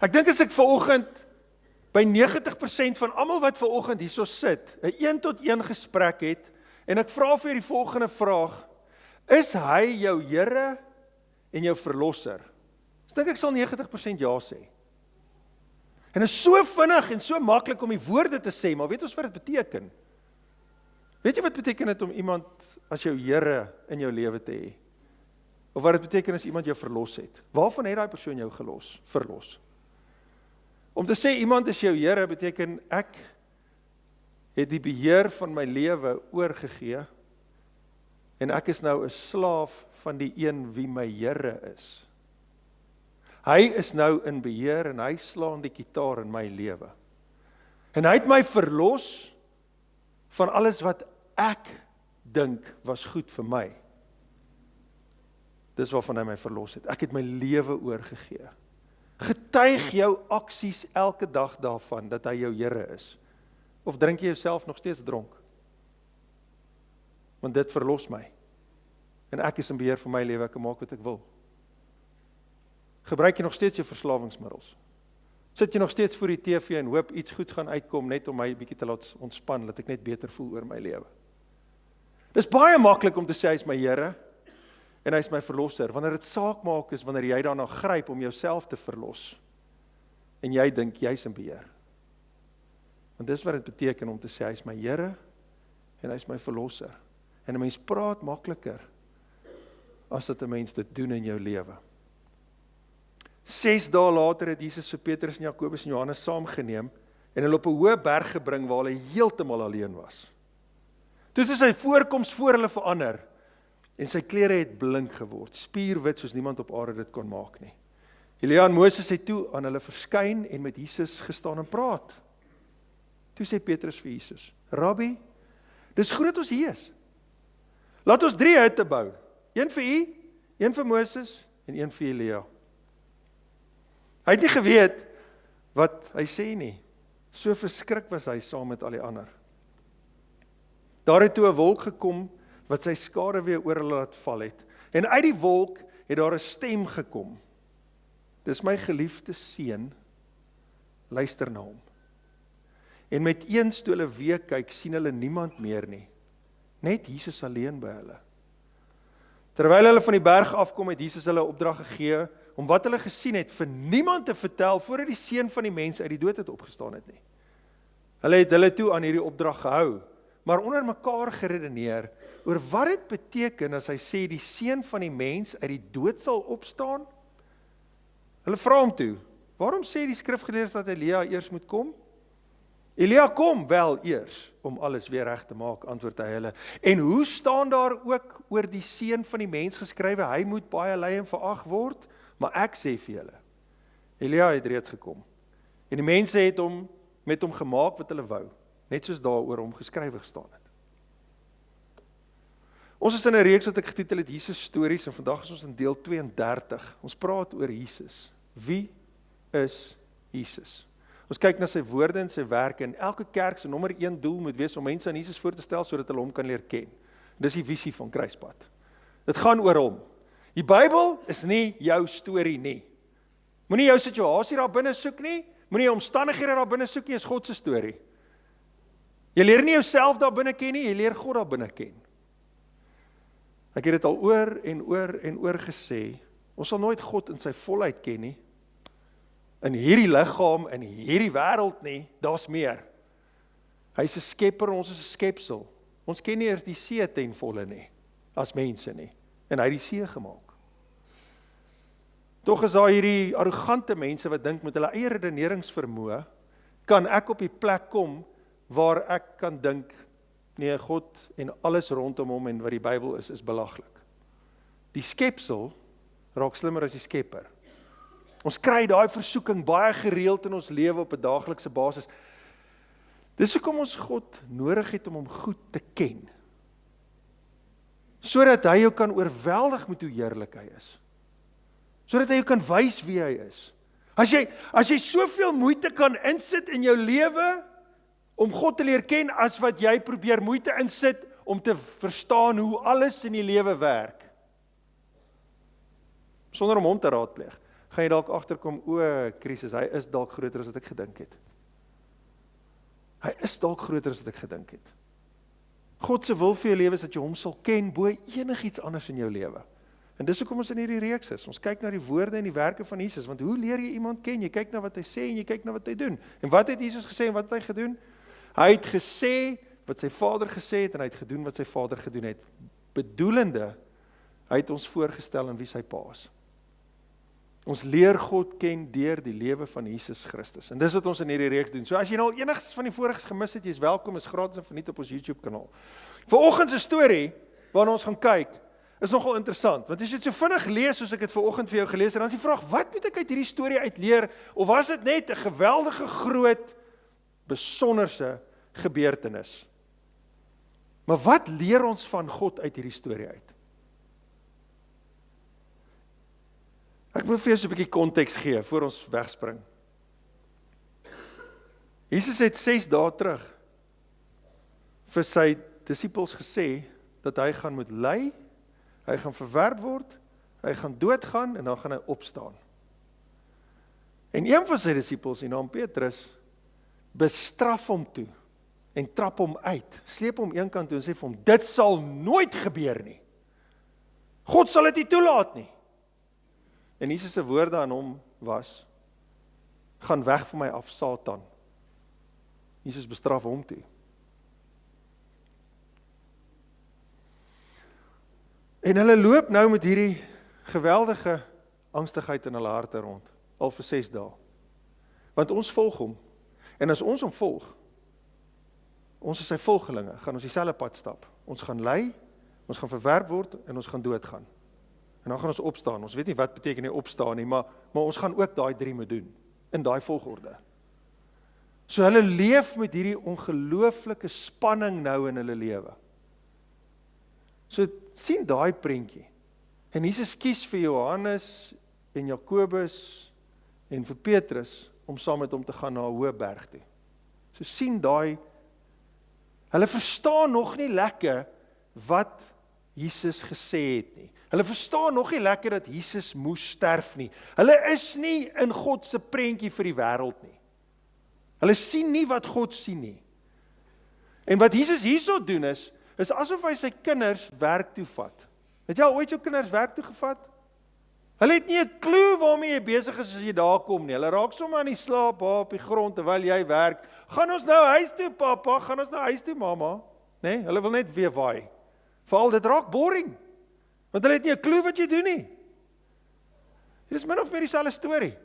Ek dink as ek vanoggend by 90% van almal wat vanoggend hierso sit, 'n 1-tot-1 gesprek het, en ek vra vir die volgende vraag, is hy jou Here en jou verlosser? Dink ek sal 90% ja sê. En is so vinnig en so maklik om die woorde te sê, maar weet ons wat dit beteken? Weet jy wat beteken dit om iemand as jou Here in jou lewe te hê? Of wat dit beteken as iemand jou verlos het? Waarvan het daai persoon jou verlos? Om te sê iemand is jou Here beteken ek het die beheer van my lewe oorgegee en ek is nou 'n slaaf van die een wie my Here is. Hy is nou in beheer en hy slaan die gitaar in my lewe. En hy het my verlos van alles wat ek dink was goed vir my. Dis waarvan hy my verlos het. Ek het my lewe oorgegee. Getuig jou aksies elke dag daarvan dat hy jou Here is. Of drink jy jouself nog steeds dronk? Want dit verlos my. En ek is in beheer van my lewe, ek kan maak wat ek wil. Gebruik jy nog steeds jou verslawingsmiddels? Sit jy nog steeds voor die TV en hoop iets goeds gaan uitkom net om my bietjie te laat ontspan, dat ek net beter voel oor my lewe? Dis baie maklik om te sê hy is my Here en hy is my verlosser. Wanneer dit saak maak is wanneer jy daarna gryp om jouself te verlos en jy dink jy's in beheer. Want dis wat dit beteken om te sê hy is my Here en hy is my verlosser. En 'n mens praat makliker as dat 'n mens dit doen in jou lewe. 6 dae later het Jesus vir Petrus en Jakobus en Johannes saamgeneem en hulle op 'n hoë berg gebring waar hulle heeltemal alleen was. Toe het sy voorkoms voor hulle verander en sy klere het blink geword, spierwit soos niemand op aarde dit kon maak nie. Elia en Moses het toe aan hulle verskyn en met Jesus gestaan en praat. Toe sê Petrus vir Jesus, Rabbi, dis goed dat ons hier is. Laat ons 3 hutte bou. Een vir u, een vir Moses en een vir Elia. Hy het nie geweet wat hy sê nie. So verskrik was hy saam met al die ander. Daar het toe 'n wolk gekom wat sy skare weer oor hulle laat val het. En uit die wolk het daar 'n stem gekom. Dis my geliefde seun, luister na hom. En met eens toe hulle weer kyk, sien hulle niemand meer nie. Net Jesus alleen by hulle. Terwyl hulle van die berg afkom, het Jesus hulle 'n opdrag gegee om wat hulle gesien het vir niemand te vertel voordat die seun van die mens uit die dood het opgestaan het nie. Hulle het hulle toe aan hierdie opdrag gehou, maar onder mekaar geredeneer oor wat dit beteken as hy sê die seun van die mens uit die dood sal opstaan. Hulle vra hom toe, waarom sê die skrifgeleerdes dat Elia eers moet kom? Elia kom wel eers om alles weer reg te maak, antwoord hy hulle. En hoe staan daar ook oor die seun van die mens geskrywe, hy moet baie ly en verag word? Maar ek sê vir julle, Elia het reeds gekom. En die mense het met hom gemaak wat hulle wou, net soos daaroor hom geskrywe gestaan het. Ons is in 'n reeks wat ek getitel het Jesus Stories en vandag is ons in deel 32. Ons praat oor Jesus. Wie is Jesus? Ons kyk na sy woorde en sy werke en elke kerk se nommer 1 doel moet wees om mense aan Jesus voor te stel sodat hulle hom kan leer ken. Dis die visie van Kruispad. Dit gaan oor hom. Die Bybel is nie jou storie nie. Moenie jou situasie daar binne soek nie, moenie jou omstandighede daar binne soek nie, is God se storie. Jy leer nie jouself daar binne ken nie, jy leer God daar binne ken. Ek het dit al oor en oor gesê, ons sal nooit God in sy volheid ken nie, in hierdie liggaam, in hierdie wêreld nie, daar's meer. Hy is 'n skepper, ons is 'n skepsel. Ons ken nie eers die see ten volle nie, as mense nie, en hy het die see gemaak. Tog is daar hierdie arrogante mense wat dink met hulle eie redeneringsvermoë, kan ek op die plek kom waar ek kan dink, nee, God en alles rondom hom en wat die Bybel is belaglik. Die skepsel raak slimmer as die skepper. Ons kry daai versoeking baie gereeld in ons lewe op 'n daaglikse basis. Dis hoekom ons God nodig het om hom goed te ken. Sodat hy jou kan oorweldig met hoe heerlik hy is. Sodat hy jou kan wys wie hy is. As jy soveel moeite kan insit in jou lewe om God te leer ken as wat jy probeer moeite insit om te verstaan hoe alles in die lewe werk, sonder om hom te raadpleeg, gaan jy dalk agterkom, Christus, hy is dalk groter as wat ek gedink het. Hy is dalk groter as wat ek gedink het. God se wil vir jou lewe is dat jy hom sal ken bo enigiets anders in jou lewe. En dis hoekom ons in hierdie reeks is. Ons kyk na die woorde en die werke van Jesus, want hoe leer jy iemand ken? Jy kyk na wat hy sê en jy kyk na wat hy doen. En wat het Jesus gesê en wat het hy gedoen? Hy het gesê wat sy Vader gesê het en hy het gedoen wat sy Vader gedoen het. Bedoelende, hy het ons voorgestel in wie sy Pa is. Ons leer God ken deur die lewe van Jesus Christus. En dis wat ons in hierdie reeks doen. So as jy nou al enigs van die voriges gemis het, jy is welkom, is gratis en verniet op ons YouTube kanaal. Vanoggend se storie waarna ons gaan kyk, is nogal interessant, want as jy dit so vinnig lees soos ek dit vanoggend vir jou gelees het, dan is die vraag, wat moet ek uit hierdie storie uitleer, of was dit net 'n geweldige groot, besonderse gebeurtenis? Maar wat leer ons van God uit hierdie storie uit? Ek wil vir jou so 'n bietjie konteks gee, voor ons wegspring. Jesus het 6 dae terug vir sy disippels gesê, dat hy gaan moet ly, hy gaan verwerp word, hy gaan doodgaan, en dan gaan hy opstaan. En een van sy disippels, die naam Petrus, bestraf hom toe, en trap hom uit, sleep hom een kant toe, en sê vir hom, dit sal nooit gebeur nie. God sal dit nie toelaat nie. En Jesus se woorde aan hom was, gaan weg van my af, Satan. Jesus bestraf hom toe. En hulle loop nou met hierdie geweldige angstigheid in hulle harte rond, al vir 6 dae. Want ons volg hom. En as ons hom volg, ons is sy volgelinge, gaan ons dieselfde pad stap. Ons gaan ly, ons gaan verwerp word en ons gaan doodgaan. En dan gaan ons opstaan. Ons weet nie wat beteken nie opstaan nie, maar ons gaan ook daai 3 moet doen, in daai volgorde. So hulle leef met hierdie ongelooflike spanning nou in hulle lewe. So sien daai prentjie. En Jesus kies vir Johannes en Jakobus en vir Petrus om saam met hom te gaan na 'n hoë berg toe. So sien daai, hulle verstaan nog nie lekker wat Jesus gesê het nie. Hulle verstaan nog nie lekker dat Jesus moes sterf nie. Hulle is nie in God se prentjie vir die wêreld nie. Hulle sien nie wat God sien nie. En wat Jesus hierso doen is asof hy sy kinders werk toe vat. Het jy al ooit jou kinders werk toe gevat? Hulle het nie 'n klou waarmee jy besig is as jy daar kom nie. Hulle raak sommer aan die slaap op die grond terwyl jy werk. Gaan ons nou huis toe, pappa? Gaan ons nou huis toe, mamma? Nee, hulle wil net weer waai. Veral dit raak boring. Want hulle het nie 'n klou wat jy doen nie. Dit is min of meer dieselfde storie.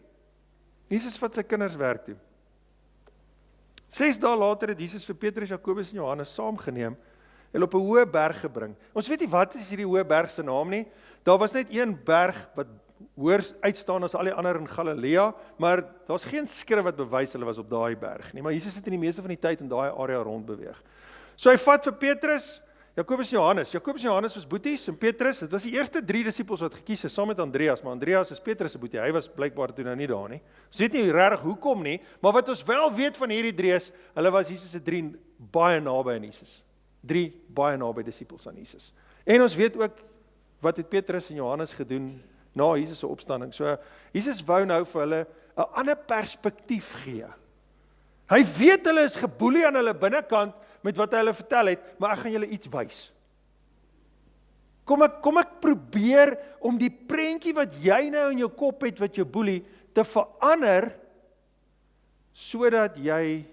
Jesus vat sy kinders werk toe. 6 dae later het Jesus vir Petrus, Jakobus en Johannes saamgeneem en op 'n hoë berg gebring. Ons weet nie wat is hierdie hoë berg se naam nie. Daar was net een berg wat hoër uitstaan as al die ander in Galilea, maar daar's geen skrif wat bewys hulle was op daai berg nie. Maar Jesus het in die meeste van die tyd in daai area rondbeweeg. So hy vat vir Petrus, Jakobus en Johannes. Jakobus en Johannes was boeties en Petrus, dit was die eerste 3 disippels wat gekies is saam met Andreas, maar Andreas is Petrus se boetie. Hy was blykbaar toe nou nie daar nie. Ons weet nie regtig hoekom nie, maar wat ons wel weet van hierdie 3 is, hulle was Jesus se 3 baie naby aan Jesus. 3 baie naby disippels aan Jesus. En ons weet ook wat het Petrus en Johannes gedoen na Jesus se opstanding. So Jesus wou nou vir hulle 'n ander perspektief gee. Hy weet hulle is geboelie aan hulle binnekant met wat hy hulle vertel het, maar ek gaan julle iets wys. Kom ek probeer om die prentjie wat jy nou in jou kop het wat jou boelie te verander sodat jy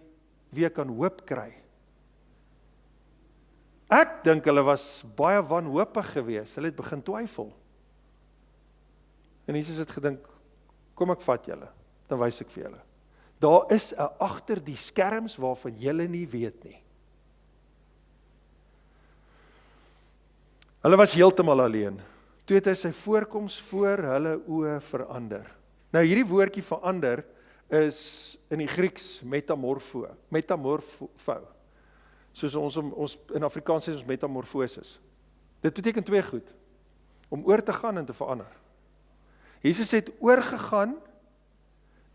weer kan hoop kry. Ek dink hulle was baie wanhoopig geweest. Hulle het begin twyfel. En Jesus het gedink, kom ek vat julle, dan wys ek vir julle. Daar is 'n agter die skerms waarvan julle nie weet nie. Hulle was heeltemal alleen. Toe het hy sy voorkoms voor hulle oë verander. Nou hierdie woordjie verander is in die Grieks metamorfo. Soos ons in Afrikaans sê ons metamorfosis. Dit beteken 2 goed. Om oor te gaan en te verander. Jesus het oorgegaan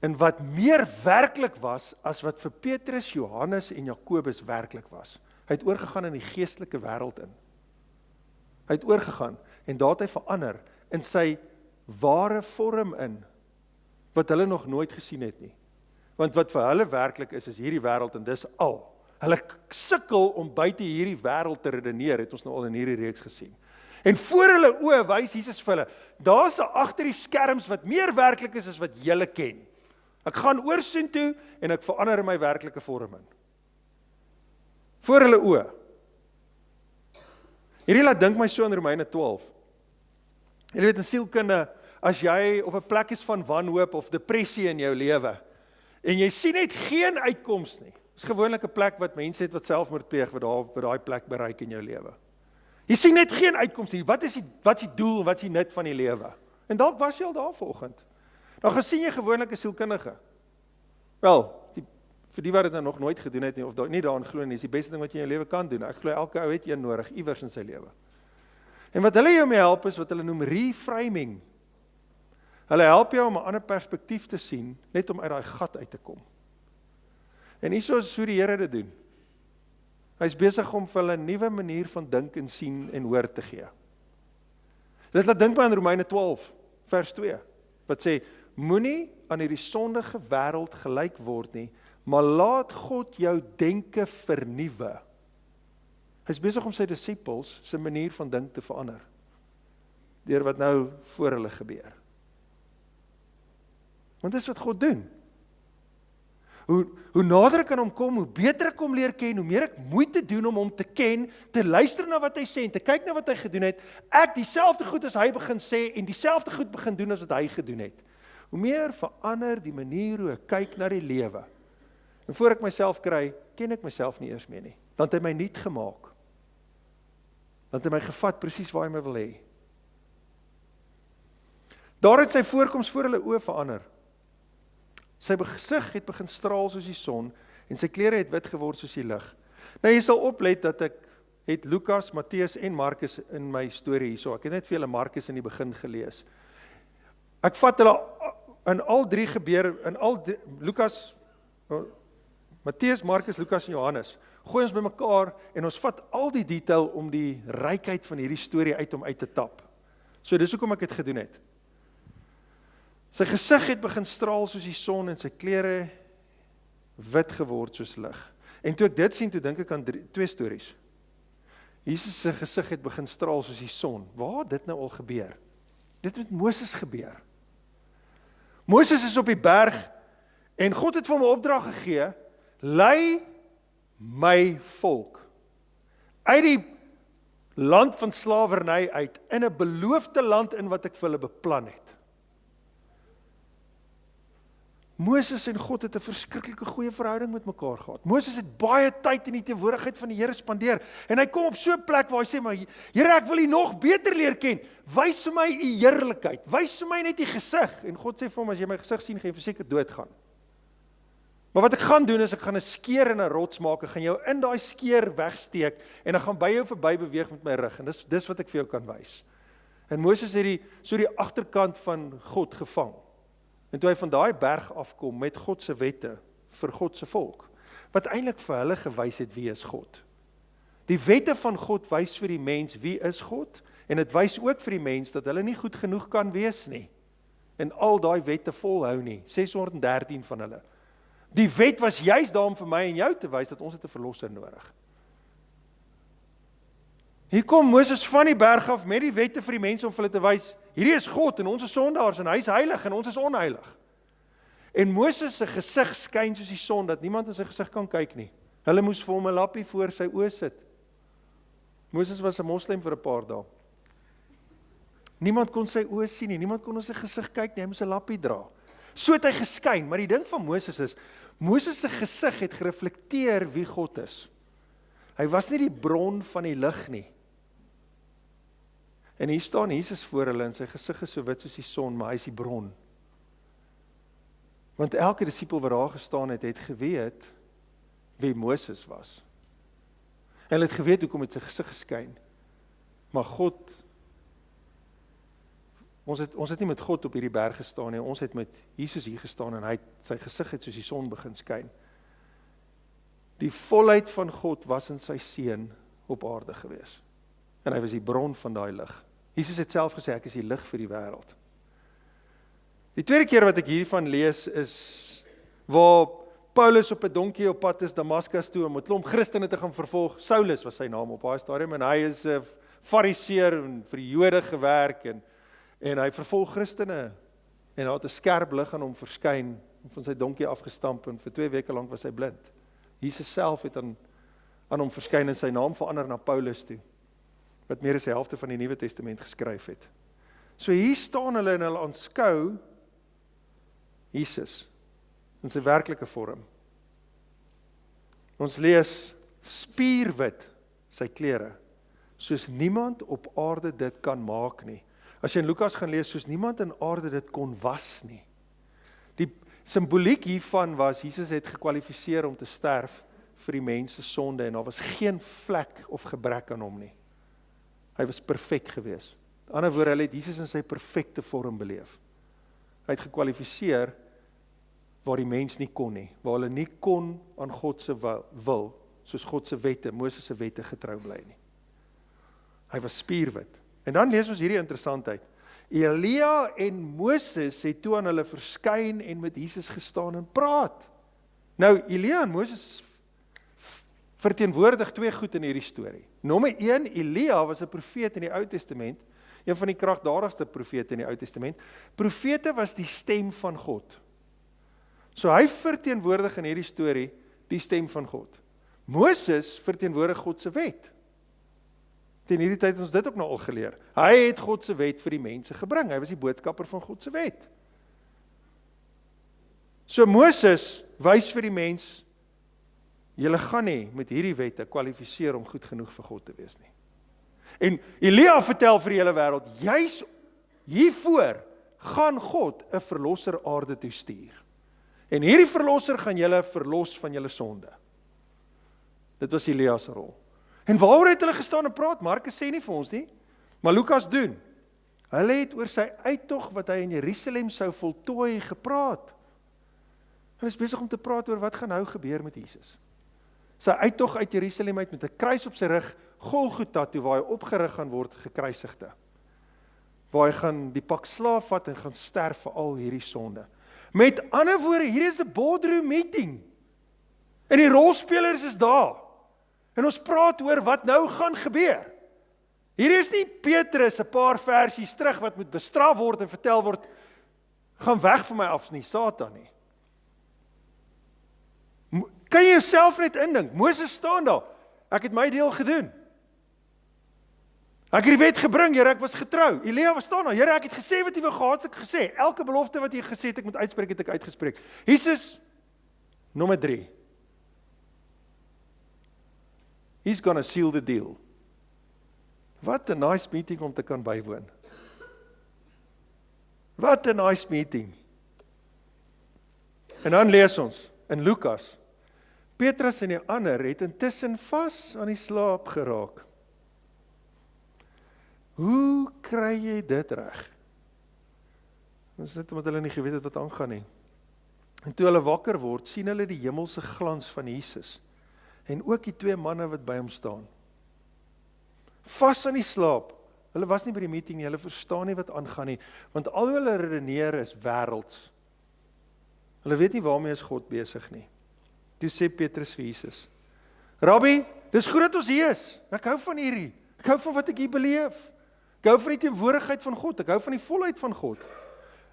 in wat meer werklik was as wat vir Petrus, Johannes en Jakobus werklik was. Hy het oorgegaan in die geestelike wêreld in. Hy het oorgegaan en daar het hy verander in sy ware vorm in. wat hulle nog nooit gesien het nie. Want wat vir hulle werklik is hierdie wêreld en dis al. Hulle sukkel om buite hierdie wêreld te redeneer, het ons nou al in hierdie reeks gesien. En voor hulle oë wys Jesus vir hulle, daar's 'n agter die skerms wat meer werklik is as wat julle ken. Ek gaan oorsoontoe en ek verander in my werklike vorm in. Voor hulle oë. Hierdie laat dink my so aan Romeine 12. Jy weet in sielkunde, as jy op 'n plek is van wanhoop of depressie in jou lewe, en jy sien net geen uitkoms nie. Dis gewoonlik 'n plek wat mense het wat selfmoord pleeg, wat daai plek bereik in jou lewe. Jy sien net geen uitkoms nie. Wat is die doel, wat is die nut van die lewe? En dalk was jy al daar vanoggend. Dan gesien jy gewoonlik 'n sielkundige. Wel, vir die wat dit nou nog nooit gedoen het nie, of nie daarin glo nie, is die beste ding wat jy in jou lewe kan doen. Ek glo elke ou het een nodig, iewers in sy lewe. En wat hulle jou mee help is wat hulle noem reframing. Hulle help jou om 'n ander perspektief te sien, net om uit daai gat uit te kom. En hierso is hoe die Here dit doen. Hy's besig om vir hulle 'n nuwe manier van dink en sien en hoor te gee. Dit laat dink my aan Romeine 12, vers 2, wat sê, moenie aan hierdie sondige wêreld gelyk word nie, maar laat God jou denke vernuwe. Hy's besig om sy disippels se manier van dink te verander, deur wat nou voor hulle gebeur. Want dis wat God doen. Hoe nader ek aan hom kom, hoe beter ek hom leer ken, hoe meer ek moeite doen om hom te ken, te luister na wat hy sê en te kyk na wat hy gedoen het, ek dieselfde goed as hy begin sê en dieselfde goed begin doen as wat hy gedoen het. Hoe meer verander die manier hoe ek kyk na die lewe. En voor ek myself kry, ken ek myself nie eers meer nie. Dan het hy my nuut gemaak. Dan het hy my gevat presies waar hy my wil hê. Daar het sy voorkoms voor hulle oë verander. Sy gesig het begin straal soos die son en sy klere het wit geword soos die lig. Nou jy sal oplet dat ek het Lukas, Matteus en Markus in my storie hierso. Ek het net vir julle Markus in die begin gelees. Ek vat hulle in al drie gebeur, Lukas, Matteus, Markus, Lukas en Johannes. Gooi ons bymekaar en ons vat al die detail om die rykheid van hierdie storie uit te tap. So dis hoekom ek dit gedoen het. Sy gesig het begin straal soos die son en sy klere wit geword soos lig. En toe ek dit sien, toe dink ek aan twee stories. Jesus se gesig het begin straal soos die son. Waar het dit nou al gebeur? Dit het met Moses gebeur. Moses is op die berg en God het vir hom 'n opdrag gegee, lei my volk uit die land van slawerny uit in 'n beloofde land in wat ek vir hulle beplan het. Moses en God het 'n verskriklike goeie verhouding met mekaar gehad. Moses het baie tyd in die teenwoordigheid van die Here spandeer en hy kom op so 'n plek waar hy sê, maar Here, ek wil U nog beter leer ken. Wys vir my U heerlikheid. Wys vir my net U gesig. En God sê vir hom, as jy my gesig sien, gaan jy verseker doodgaan. Maar wat ek gaan doen is ek gaan 'n skeur in 'n rots maak. Ek gaan jou in daai skeur wegsteek en ek gaan by jou verby beweeg met my rug en dis wat ek vir jou kan wys. En Moses het die agterkant van God gevang. En toe hy van daai berg afkom met God se wette vir God se volk, wat eintlik vir hulle gewys het wie is God. Die wette van God wys vir die mens wie is God, en dit wys ook vir die mens dat hulle nie goed genoeg kan wees nie. En al daai wette volhou nie, 613 van hulle. Die wet was juist daar om vir my en jou te wys dat ons het 'n verlosser nodig. Hier kom Moses van die berg af met die wette vir die mense om vir hulle te wys, hierdie is God en ons is sondaars en hy is heilig en ons is onheilig. En Moses se gesig skyn soos die son dat niemand in sy gesig kan kyk nie. Hulle moes vir hom 'n lappie voor sy oë sit. Moses was 'n moslim vir 'n paar dae. Niemand kon sy oë sien nie, niemand kon in sy gesig kyk nie, hy moes 'n lappie dra. So het hy geskyn, maar die ding van Moses is, Moses se gesig het gereflekteer wie God is. Hy was nie die bron van die lig nie. En hier staan Jesus voor hulle en sy gesig is so wit soos die son, maar hy is die bron. Want elke disipel wat daar gestaan het, het geweet wie Moses was. En hulle het geweet hoekom het sy gesig geskyn. Maar God, ons het nie met God op hierdie berg gestaan nie, ons het met Jesus hier gestaan en sy gesig het soos die son begin skyn. Die volheid van God was in sy seun op aarde gewees. En hy was die bron van daai lig. Jesus het self gesê, ek is die lig vir die wêreld. Die tweede keer wat ek hiervan lees is waar Paulus op 'n donkie op pad is Damaskus toe om 'n klomp Christene te gaan vervolg. Saulus was sy naam op daai stadium en hy is 'n fariseer en vir die Jode gewerk en hy vervolg Christene en hy het 'n skerp lig aan hom verskyn en van sy donkie afgestamp en vir 2 weke lank was hy blind. Jesus self het aan hom verskyn en sy naam verander na Paulus toe, wat meer as die helfte van die Nuwe Testament geskryf het. So hier staan hulle en hulle aanskou Jesus in sy werklike vorm. Ons lees spierwit sy klere, soos niemand op aarde dit kan maak nie. As jy in Lukas gaan lees, soos niemand in aarde dit kon was nie. Die simboliek hiervan was, Jesus het gekwalifiseer om te sterf vir die mens se sonde en daar was geen vlek of gebrek aan hom nie. Hy was perfek gewees. In ander woorde, hulle het Jesus in sy perfekte vorm beleef. Hy het gekwalifiseer waar die mens nie kon nie, waar hulle nie kon aan God se wil, soos God se wette, Moses se wette getrou bly nie. Hy was spierwit. En dan lees ons hierdie interessantheid. Elia en Moses het toe aan hulle verskyn en met Jesus gestaan en praat. Nou, Elia en Moses verteenwoordig 2 goed in hierdie storie. Nommer 1, Elia was 'n profeet in die Ou Testament, een van die kragtadigste profete in die Ou Testament. Profete was die stem van God. So hy verteenwoordig in hierdie storie die stem van God. Moses verteenwoordig God se wet. Teen hierdie tyd het ons dit ook nou al geleer. Hy het God se wet vir die mense gebring. Hy was die boodskapper van God se wet. So Moses wys vir die mens, julle gaan nie met hierdie wette kwalifiseer om goed genoeg vir God te wees nie. En Elia vertel vir die hele wêreld, juis hiervoor gaan God 'n verlosser aarde toe stuur. En hierdie verlosser gaan julle verlos van julle sonde. Dit was Elia se rol. En waaroor het hulle gestaan en praat? Markus sê nie vir ons nie, maar Lukas doen. Hulle het oor sy uittog wat hy in Jerusalem sou voltooi gepraat. Hulle is besig om te praat oor wat gaan nou gebeur met Jesus. Sy uittog uit Jerusalem uit met 'n kruis op sy rug, Golgotha toe waar hy opgerig gaan word, gekruisigde. Waar hy gaan die pak slaaf vat en gaan sterf vir al hierdie sonde. Met ander woorde, hier is 'n boardroom meeting. En die rolspelers is daar. En ons praat oor wat nou gaan gebeur. Hier is nie Petrus 'n paar versies terug wat moet bestraf word en vertel word, gaan weg van my af nie, Satan nie. Kan jy jouself net indink? Moses staan daar. Ek het my deel gedoen. Ek het die wet gebring, Here, ek was getrou. Elia was staan daar. Here, ek het gesê wat jy wou gehad het gesê. Elke belofte wat jy gesê het ek moet uitspreek, het ek uitgespreek. Jesus, nommer 3. He's gonna seal the deal. Wat 'n nice meeting om te kan bywoon. Wat 'n nice meeting. En dan lees ons in Lukas, Petrus en die ander het intussen vas aan die slaap geraak. Hoe kry jy dit reg? Ons dit omdat hulle nie geweet het wat aangaan nie. En toe hulle wakker word, sien hulle die hemelse glans van Jesus en ook die 2 manne wat by hom staan. Vas aan die slaap. Hulle was nie by die meeting nie, hulle verstaan nie wat aangaan nie, want al hoe hulle redeneer is wêrelds. Hulle weet nie waarmee is God besig nie. Toe sê Petrus vir Jesus, Rabbi, dis goed dat ons hier is. Ek hou van hierdie. Ek hou van wat ek hier beleef. Ek hou van die teenwoordigheid van God. Ek hou van die volheid van God.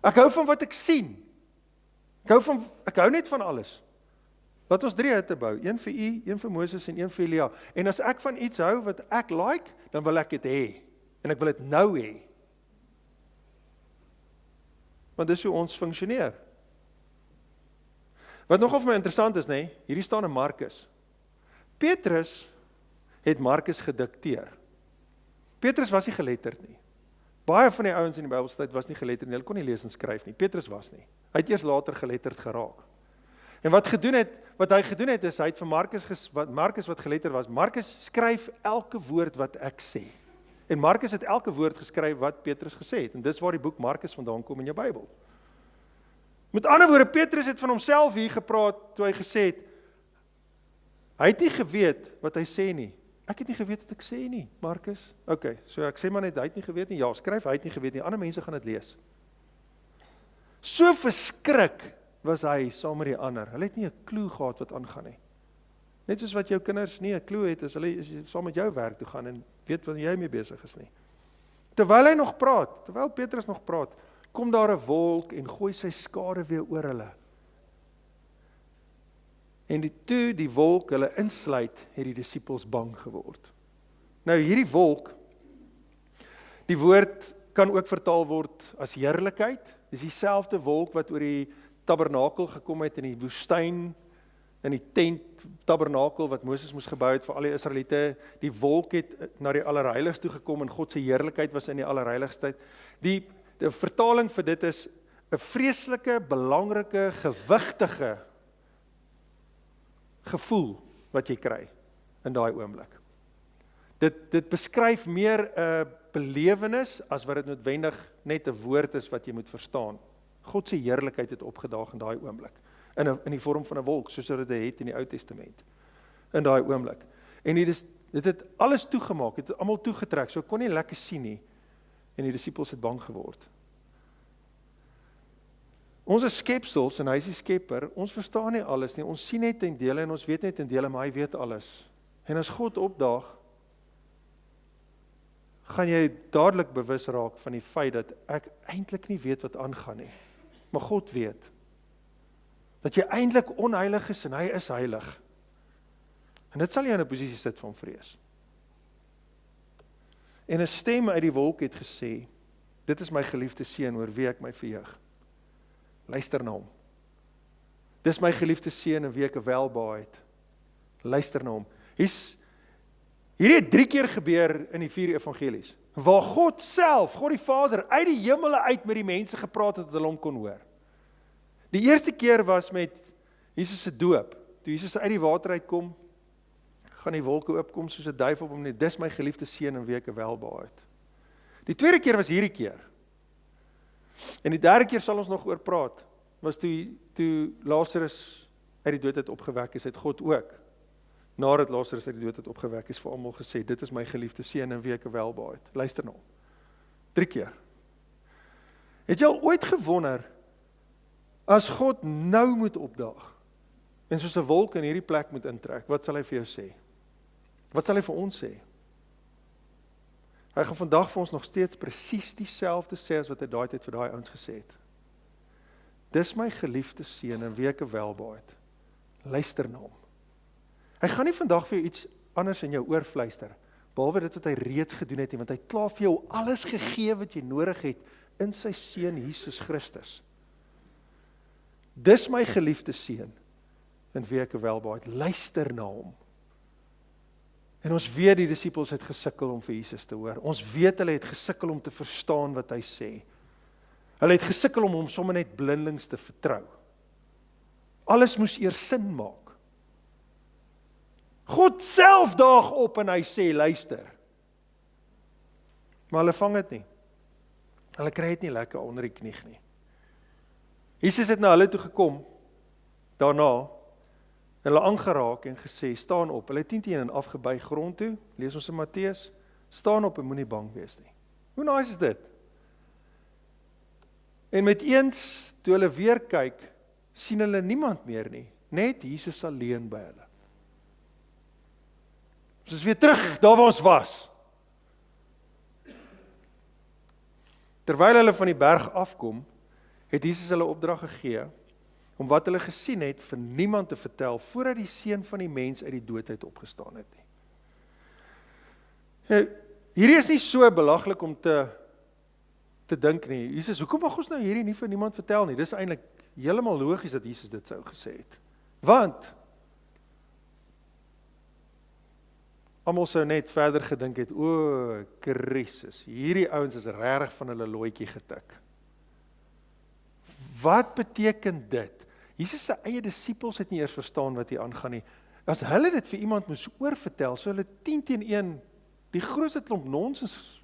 Ek hou van wat ek sien. Ek hou net van alles. Laat ons 3 hutte bou. 1 vir u, 1 vir Moses en 1 vir Elia. En as ek van iets hou wat ek like, dan wil ek dit hê. En ek wil dit nou hê. Want dis hoe ons funksioneer. Wat nogal vir my interessant is, nee, hierdie staan in Markus. Petrus het Markus gedikteer. Petrus was nie geletterd nie. Baie van die ouens in die Bybeltyd was nie geletterd nie, hulle kon nie lees en skryf nie. Petrus was nie. Hy het eers later geletterd geraak. En wat hy gedoen het is, hy het vir Markus wat geletterd was, Markus skryf elke woord wat ek sê. En Markus het elke woord geskryf wat Petrus gesê het. En dis waar die boek Markus vandaan kom in jou Bybel. Met ander woorde, Petrus het van homself hier gepraat toe hy gesê het, hy het nie geweet wat hy sê nie. Ek het nie geweet wat ek sê nie, Markus. Ok, so ek sê maar net, hy het nie geweet nie. Ja, skryf, hy het nie geweet nie. Ander mense gaan dit lees. So verskrik was hy saam met die ander. Hulle het nie 'n klou gehad wat aangaan nie. Net soos wat jou kinders nie 'n klou het as jy saam met jou werk toe gaan en weet wat jy mee besig is nie. Terwyl Petrus nog praat, kom daar 'n wolk en gooi sy skare weer oor hulle. En die wolk hulle insluit, het die disippels bang geword. Nou hierdie wolk, die woord kan ook vertaal word as heerlikheid. Dis dieselfde wolk wat oor die tabernakel gekom het in die woestyn, in die tent tabernakel wat Moses moes gebou het vir al die Israeliete. Die wolk het na die allerheiligste toe gekom en God se heerlikheid was in die allerheiligste. Die vertaling vir dit is 'n vreeslike, belangrike, gewigtige gevoel wat jy kry in daai oomblik. Dit beskryf meer 'n belewenis as wat dit noodwendig net 'n woord is wat jy moet verstaan. God se heerlikheid het opgedaag in daai oomblik, in die vorm van 'n wolk, soos wat dit het in die Ou Testament, in daai oomblik. En dit het alles toegemaak, het almal toegetrek, so kon nie lekker sien nie, en die disippels het bang geword. Ons is skepsels en hy is die skepper, ons verstaan nie alles nie, ons sien net ten dele en ons weet net ten dele, maar hy weet alles. En as God opdaag, gaan jy dadelik bewus raak van die feit dat ek eintlik nie weet wat aangaan nie, maar God weet. Dat jy eintlik onheilig is en hy is heilig. En dit sal jy in 'n posisie sit van vrees. En 'n stem uit die wolk het gesê, dit is my geliefde seun oor wie ek my verheug. Luister na hom. Dis my geliefde seun in wie ek welbehae het. Luister na hom. Hierdie het 3 keer gebeur in die 4 evangelies, waar God self, God die Vader, uit die hemele uit met die mense gepraat het, dat hulle hom kon hoor. Die eerste keer was met Jesus se doop. Toe Jesus uit die water uitkom, gaan die wolke oopkom soos 'n duif op hom net. Dis my geliefde seun in wie ek welbehae het. Die tweede keer was hierdie keer. En die derde keer sal ons nog oor praat, was toe Lazarus uit die dood het opgewek is, het God ook, nadat Lazarus uit die dood het opgewek is, vir almal gesê, dit is my geliefde seun in wie ek welbehae het. Luister nou. 3 keer. Het jy al ooit gewonder, as God nou moet opdaag, en soos 'n wolk in hierdie plek moet intrek, wat sal hy vir jou sê? Wat sal hy vir ons sê? Hy gaan vandag vir ons nog steeds presies dieselfde sê as wat hy daai tyd vir daai ouens gesê het. Dis my geliefde seun in wie ek welbehae het. Luister na hom. Hy gaan nie vandag vir jou iets anders in jou oor fluister, behalwe dit wat hy reeds gedoen het, want hy het klaar vir jou alles gegee wat jy nodig het in sy seun Jesus Christus. Dis my geliefde seun in wie ek welbehae het. Luister na hom. En ons weet die disippels het gesukkel om vir Jesus te hoor. Ons weet hulle het gesukkel om te verstaan wat hy sê. Hulle het gesukkel om hom sommer net blindelings te vertrou. Alles moes eers sin maak. God self daag op en hy sê, luister. Maar hulle vang dit nie. Hulle kry dit nie lekker onder die knie nie. Jesus het na hulle toe gekom, daarna, en hulle aangeraak en gesê, staan op. Hulle het 10 teen en afgebuig grond toe, lees ons in Matteus, staan op en moenie bang wees nie. Hoe nice is dit? En met eens, toe hulle weer kyk, sien hulle niemand meer nie, net Jesus alleen by hulle. Ons is weer terug, daar waar ons was. Terwyl hulle van die berg afkom, het Jesus hulle opdrag gegee, om wat hulle gesien het, vir niemand te vertel, voordat die seun van die mens uit die doodheid opgestaan het nie. Hierdie is nie so belaglik om te dink nie. Jesus, hoekom mag ons nou hierdie nie vir niemand vertel nie? Dis eintlik heeltemal logies dat Jesus dit sou gesê het. Want almal sou net verder gedink het, o, Christus, hierdie ouens is regtig van hulle looitjie getik. Wat beteken dit? Jesus se eie disippels het nie eers verstaan wat hier aangaan nie. As hulle dit vir iemand moes oorvertel, sou hulle 10 teen 1 die grootste klomp nonsens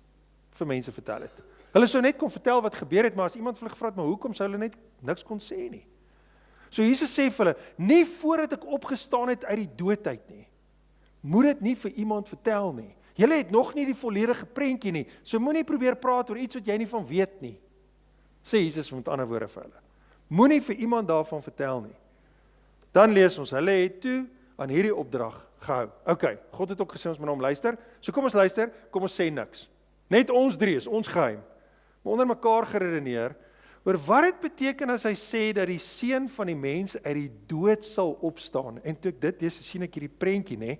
vir mense vertel het. Hulle sou net kon vertel wat gebeur het, maar as iemand vir hulle gevra het, maar hoekom sou hulle net niks kon sê nie? So Jesus sê vir hulle, nie voordat ek opgestaan het uit die doodheid nie, moet dit nie vir iemand vertel nie. Julle het nog nie die volledige prentjie nie, so moenie probeer praat oor iets wat jy nie van weet nie, sê Jesus met ander woorde vir hulle. Moenie vir iemand daarvan vertel nie. Dan lees ons, hulle het toe aan hierdie opdrag gehou. OK, God het ook gesê ons moet na hom luister. So kom ons luister, kom ons sê niks. Net ons drie is ons geheim. Maar onder mekaar geredeneer oor wat dit beteken as hy sê dat die seun van die mens uit die dood sal opstaan. En toe ek dit lees, sien ek hierdie prentjie, nê?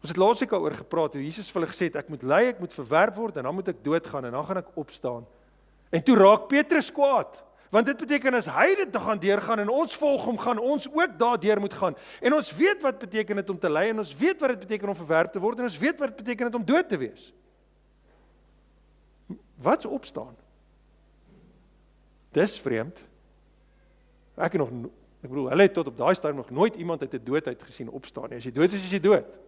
Ons het laasweek daaroor gepraat, hoe Jesus vir hulle gesê het, ek moet ly, ek moet verwerp word, en dan moet ek doodgaan, en dan gaan ek opstaan. En toe raak Petrus kwaad, want dit beteken as hy dit gaan deurgaan, en ons volg hom, gaan ons ook daardeur moet gaan. En ons weet wat beteken dit om te ly, en ons weet wat dit beteken om verwerp te word, en ons weet wat dit beteken om dood te wees. Wat's opstaan? Dis vreemd. Ek bedoel, hulle het tot op daai stadium nog nooit iemand uit die dood uit gesien opstaan nie. As jy dood is jy dood.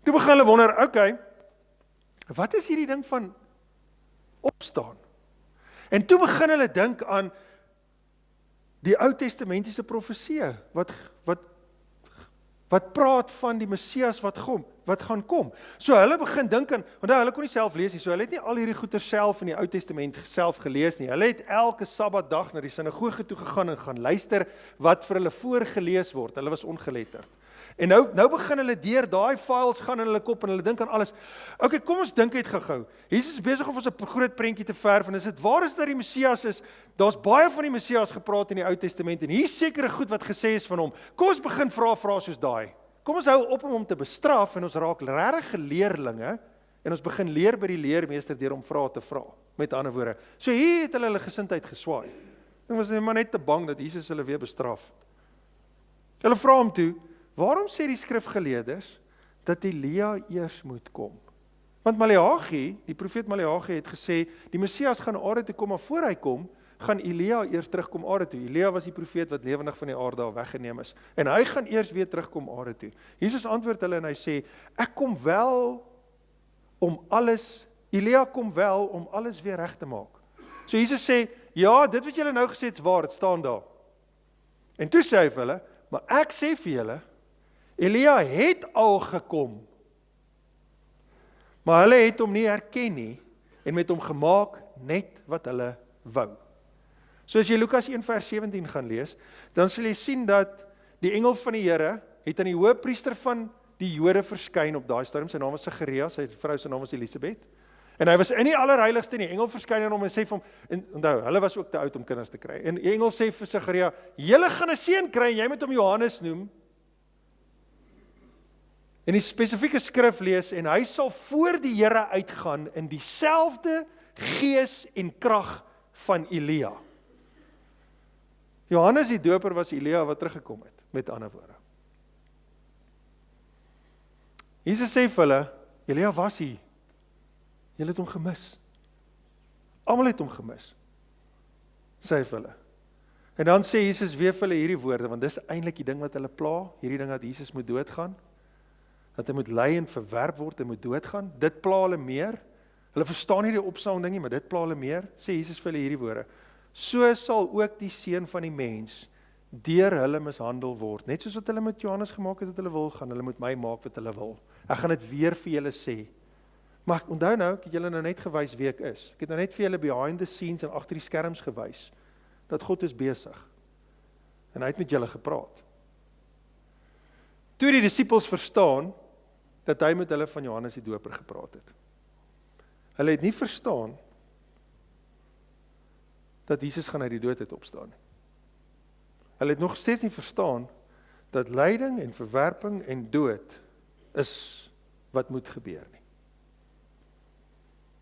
Toe begin hulle wonder, OK, wat is hierdie ding van opstaan? En toe begin hulle dink aan die Ou Testamentiese profeseë, wat praat van die Messias wat gaan kom. So hulle begin dink aan, want hulle kon nie self lees nie, so hulle het nie al hierdie goeie self in die Ou Testament self gelees nie. Hulle het elke Sabbatdag na die sinagoge toe gegaan en gaan luister wat vir hulle voorgelees word. Hulle was ongeletterd. En nou begin hulle deur daai files gaan in hulle kop en hulle dink aan alles. OK, kom ons dink uit gou-gou. Jesus is besig om ons 'n groot prentjie te verf en as dit waar is dat die Messias is, daar's baie van die Messias gepraat in die Ou Testament en hier is sekere goed wat gesê is van hom. Kom ons begin vra soos daai. Kom ons hou op om hom te bestraf en ons raak regtig leerlinge en ons begin leer by die leermeester deur om vrae te vra. Met ander woorde. So hier het hulle gesindheid geswaai. Hulle was maar net te bang dat Jesus hulle weer bestraf. Hulle vra hom toe, waarom sê die skrifgeleerdes dat Elia eers moet kom? Want Maleagi, die profeet Maleagi het gesê, die Messias gaan aarde toe kom, maar voor hy kom, gaan Elia eers terugkom aarde toe. Elia was die profeet wat lewendig van die aarde al weggeneem is. En hy gaan eers weer terugkom aarde toe. Jesus antwoord hulle en hy sê, ek kom wel om alles, Elia kom wel om alles weer reg te maak. So Jesus sê, ja, dit wat julle nou gesê het is waar, het staan daar. En toe sê hy vir hulle, maar ek sê vir julle, Elia het al gekom, maar hulle het hom nie herken nie, en met hom gemaak net wat hulle wou. So as jy Lukas 1 vers 17 gaan lees, dan sal jy sien dat die engel van die Here het aan die hoëpriester van die Jode verskyn op daai stadium, sy naam was Sagaria, sy vrou se naam was Elisabeth, en hy was in die allerheiligste en die engel verskyn aan hom en sê vir hom, en onthou, hulle was ook te oud om kinders te kry, en die engel sê vir Sagaria, julle gaan 'n seun kry, jy moet hom Johannes noem, en die spesifieke skrif lees, en hy sal voor die Here uitgaan in dieselfde gees en krag van Elia. Johannes die doper was Elia wat teruggekom het, met ander woorde. Jesus sê vir hulle, Elia was hier, julle het hom gemis. Almal het hom gemis, sê hy vir hulle. En dan sê Jesus weer vir hulle hierdie woorde, want dis eintlik die ding wat hulle pla, hierdie ding dat Jesus moet doodgaan, dat hy moet ly en verwerp word, hy moet doodgaan, dit pla hulle meer, hulle verstaan nie die opstanding ding nie, maar dit pla hulle meer, sê Jesus vir hulle hierdie woorde, so sal ook die seun van die mens deur hulle mishandel word, net soos wat hulle met Johannes gemaak het wat hulle wil, gaan hulle met my maak wat hulle wil. Ek gaan dit weer vir julle sê. Maar onthou nou, ek het julle nou net gewys wie ek is. Ek het nou net vir julle behind the scenes en agter die skerms gewys, dat God is besig. En hy het met julle gepraat. Toe die disippels verstaan, dat hy met hulle van Johannes die Doper gepraat het. Hulle het nie verstaan, dat Jesus gaan uit die dood uit opstaan. Hulle het nog steeds nie verstaan, dat lyding en verwerping en dood, is wat moet gebeur nie.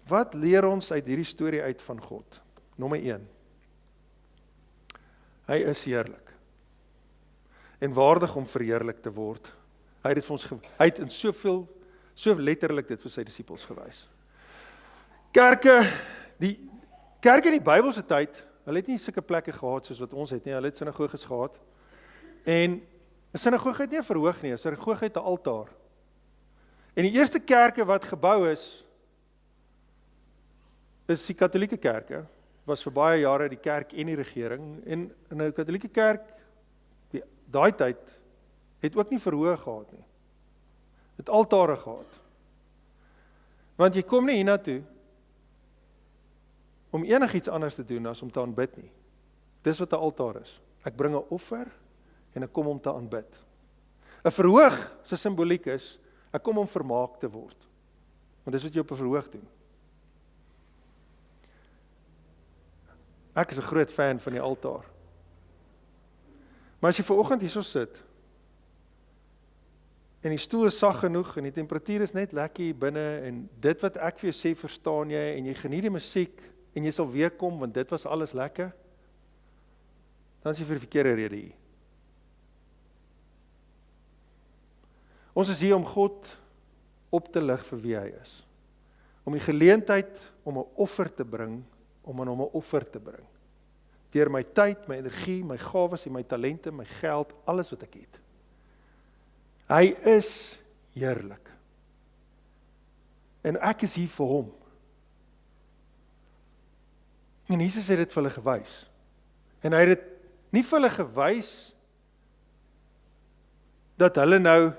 Wat leer ons uit hierdie storie uit van God? Nommer 1. Hy is heerlik. En waardig om verheerlik te word. Hy het in so letterlik dit vir sy disippels gewys. Kerke in die Bybelse tyd, hulle het nie sulke plekke gehad soos wat ons het nie, hulle het sinagoges gehad. En 'n sinagoge het nie 'n verhoog nie, 'n sinagoge het 'n altaar. En die eerste kerke wat gebou is die katholieke kerke, was vir baie jare die kerk en die regering, en in 'n katholieke kerk, daai tyd, het ook nie verhoog gehad nie. Het altare gehad. Want jy kom nie hiernatoe om enigiets anders te doen as om te aanbid nie. Dis wat 'n altaar is. Ek bring 'n offer en ek kom om te aanbid. 'n Verhoog se simboliek is, ek kom om vermaak te word. Want dis wat jy op 'n verhoog doen. Ek is 'n groot fan van die altaar. Maar as jy vanoggend hierso sit, en die stoel is sag genoeg, en die temperatuur is net lekker hier binne, en dit wat ek vir jou sê, verstaan jy, en jy geniet die musiek, en jy sal weer kom, want dit was alles lekker, dan is jy vir die verkeerde rede hier. Ons is hier om God op te lig vir wie hy is. Om die geleentheid om 'n offer te bring, om aan hom 'n offer te bring. Deur my tyd, my energie, my gawes en my talente, my geld, alles wat ek het. Hy is heerlik. En ek is hier vir hom. En Jesus het dit vir hulle gewys. En hy het dit nie vir hulle gewys dat hulle nou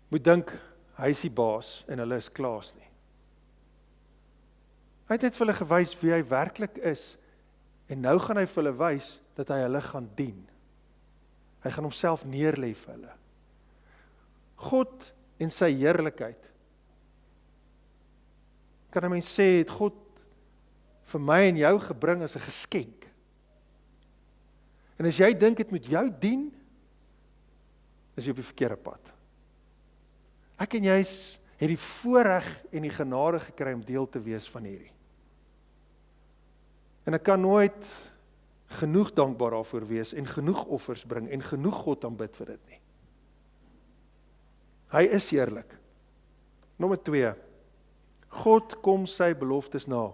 moet dink, hy is die baas en hulle is klaas nie. Hy het net vir hulle gewys wie hy werklik is, en nou gaan hy vir hulle wys dat hy hulle gaan dien. Hy gaan homself neerlê vir hulle. God en sy heerlikheid, kan 'n mens sê, het God vir my en jou gebring as 'n geskenk. En as jy dink dit moet jou dien, is jy op die verkeerde pad. Ek en jy het die voorreg en die genade gekry om deel te wees van hierdie. En ek kan nooit genoeg dankbaar daarvoor wees en genoeg offers bring en genoeg God aanbid vir dit nie. Hy is heerlik. Nommer 2. God kom sy beloftes na.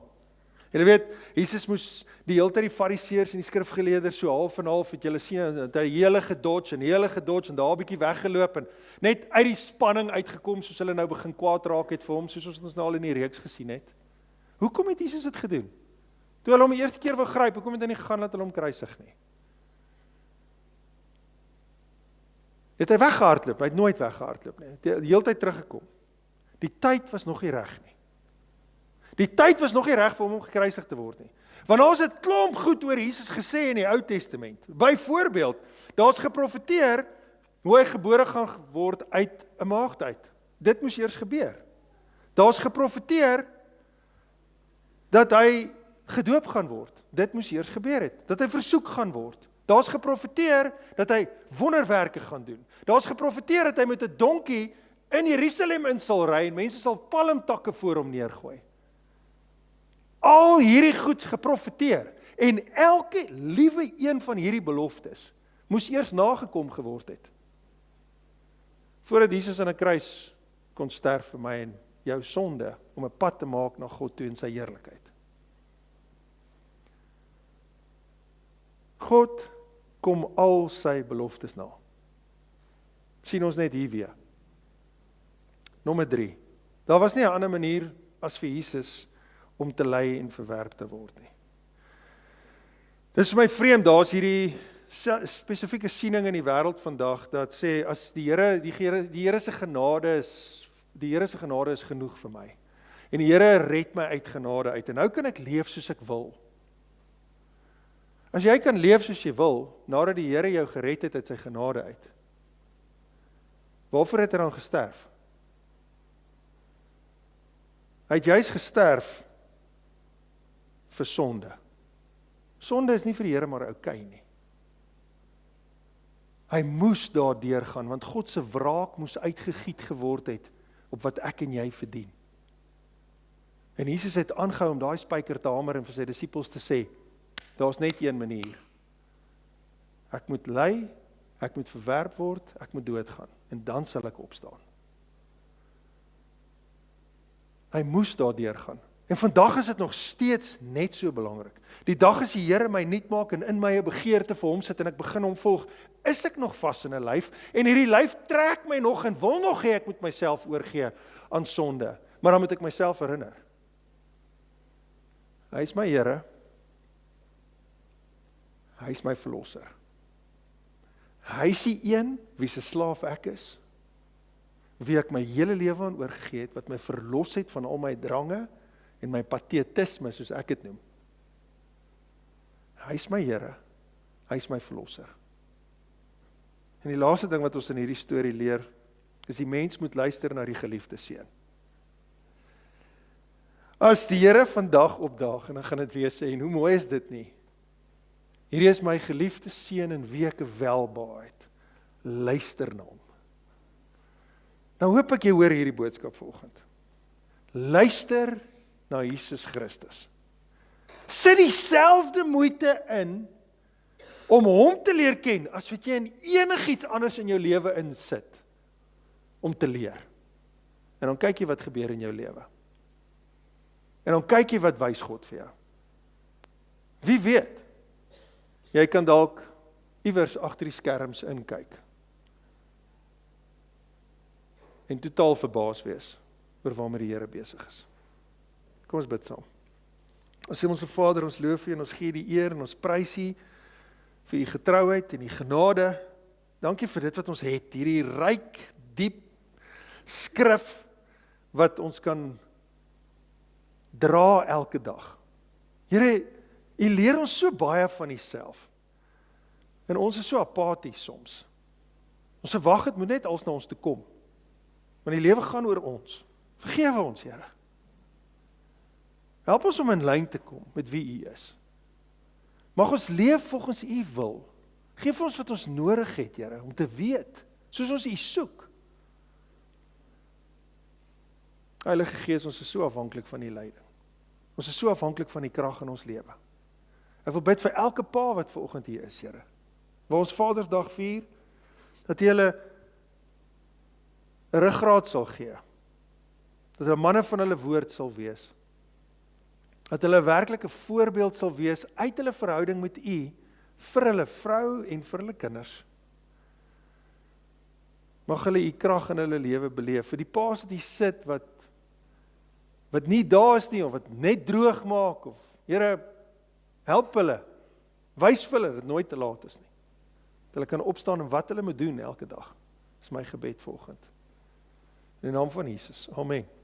Julle weet, Jesus moes die hele tyd die fariseërs en die skrifgeleerders so half en half, het julle sien, dat hy hele gedodge en daar 'n bietjie weggeloop en net uit die spanning uitgekom, soos hulle nou begin kwaad raak het vir hom, soos ons nou al in die reeks gesien het. Hoekom het Jesus dit gedoen? Toe hulle hom die eerste keer wou gryp, hoekom het hy nie gegaan dat hulle hom kruisig nie? Het hy weggehardloop? Hy het nooit weggehardloop nie. Die hele tyd teruggekom. Die tyd was nog nie reg nie. Die tyd was nog nie reg vir hom om gekruisig te word nie. Want daar is 'n klomp goed oor Jesus gesê in die Ou Testament. Byvoorbeeld, daar's geprofeteer hoe hy gebore gaan word uit 'n maagd uit. Dit moes eers gebeur. Daar's geprofeteer dat hy gedoop gaan word. Dit moes eers gebeur het. Dat hy versoek gaan word. Daar's geprofeteer dat hy wonderwerke gaan doen. Daar's geprofeteer dat hy met 'n donkie in Jerusalem in sal ry en mense sal palmtakke voor hom neergooi. Al hierdie goeds geprofeteer en elke liewe een van hierdie beloftes moes eers nagekom geword het. Voordat Jesus aan 'n kruis kon sterf vir my en jou sonde om 'n pad te maak na God toe in sy heerlikheid. God kom al sy beloftes na. Sien ons net hier weer. Nommer 3. Daar was nie 'n ander manier as vir Jesus om te ly en verwerp te word nie. Dis vir my vreemd, daar's hierdie spesifieke siening in die wêreld vandag dat sê as die Here se genade is genoeg vir my. En die Here red my uit genade uit en nou kan ek leef soos ek wil. As jy kan leef soos jy wil, nadat die Here jou gered het uit sy genade uit, waarvoor het hy dan gesterf? Hy het juis gesterf vir sonde. Sonde is nie vir die Here maar okay nie. Hy moes daardeur gaan, want God se wraak moes uitgegiet geword het op wat ek en jy verdien. En Jesus het aangehou om daai spyker te hamer en vir sy disippels te sê, daar's net een manier. Ek moet ly, ek moet verwerp word, ek moet doodgaan, en dan sal ek opstaan. Hy moes daardeur gaan. En vandag is dit nog steeds net so belangrik. Die dag as die Here my nuut maak en in my 'n begeerte vir hom sit en ek begin hom volg, is ek nog vas in 'n lyf en hierdie lyf trek my nog en wil nog hê ek moet myself oorgee aan sonde. Maar dan moet ek myself herinner. Hy is my Here. Hy is my verlosser. Hy is die een wie se slaaf ek is, wie ek my hele lewe aan oorgegee het, wat my verlos het van al my drange en my patetisme, soos ek dit noem. Hy is my Here, hy is my verlosser. En die laaste ding wat ons in hierdie storie leer, is die mens moet luister na die geliefde seun. As die Here vandag opdaag, en dan gaan dit weer sê, en hoe mooi is dit nie? Hierdie is my geliefde seun in wie ek welbehaag, luister na hom. Nou hoop ek jy hoor hierdie boodskap vanoggend. Luister na Jesus Christus. Sit dieselfde moeite in om hom te leer ken as wat jy in enigiets anders in jou lewe insit om te leer. En dan kyk jy wat gebeur in jou lewe. En dan kyk jy wat wys God vir jou. Wie weet? Jy kan dalk iewers agter die skerms inkyk. En totaal verbaas wees oor waarmee die Here besig is. Kom ons bid saam. Ons sê ons Vader, ons loof U en ons gee die eer en ons prys U vir U getrouheid en U genade. Dankie vir dit wat ons het, hierdie ryk, diep skrif wat ons kan dra elke dag. Here, U leer ons so baie van U self. En ons is so apaties soms. Ons verwag dit moet net als na ons toe kom. Want die lewe gaan oor ons. Vergewe ons, Here. Help ons om in lyn te kom met wie U is. Mag ons leef volgens U wil. Geef ons wat ons nodig het, Here, om te weet, soos ons U soek. Heilige Gees, ons is so afhanklik van U leiding. Ons is so afhanklik van U krag in ons lewe. Ek wil bid vir elke pa wat vanoggend hier is, Here. Waar ons Vadersdag vier, dat U hulle 'n ruggraat sal gee. Dat hulle manne van hulle woord sal wees. Dat hulle werklik 'n voorbeeld sal wees uit hulle verhouding met U vir hulle vrou en vir hulle kinders. Mag hulle U krag in hulle lewe beleef. Vir die paas wat hier sit wat nie daar is nie of wat net droog maak of Here, help hulle. Wys vir hulle dat nooit te laat is nie. Dat hulle kan opstaan en wat hulle moet doen elke dag. Dis my gebed vanoggend. In die naam van Jesus. Amen.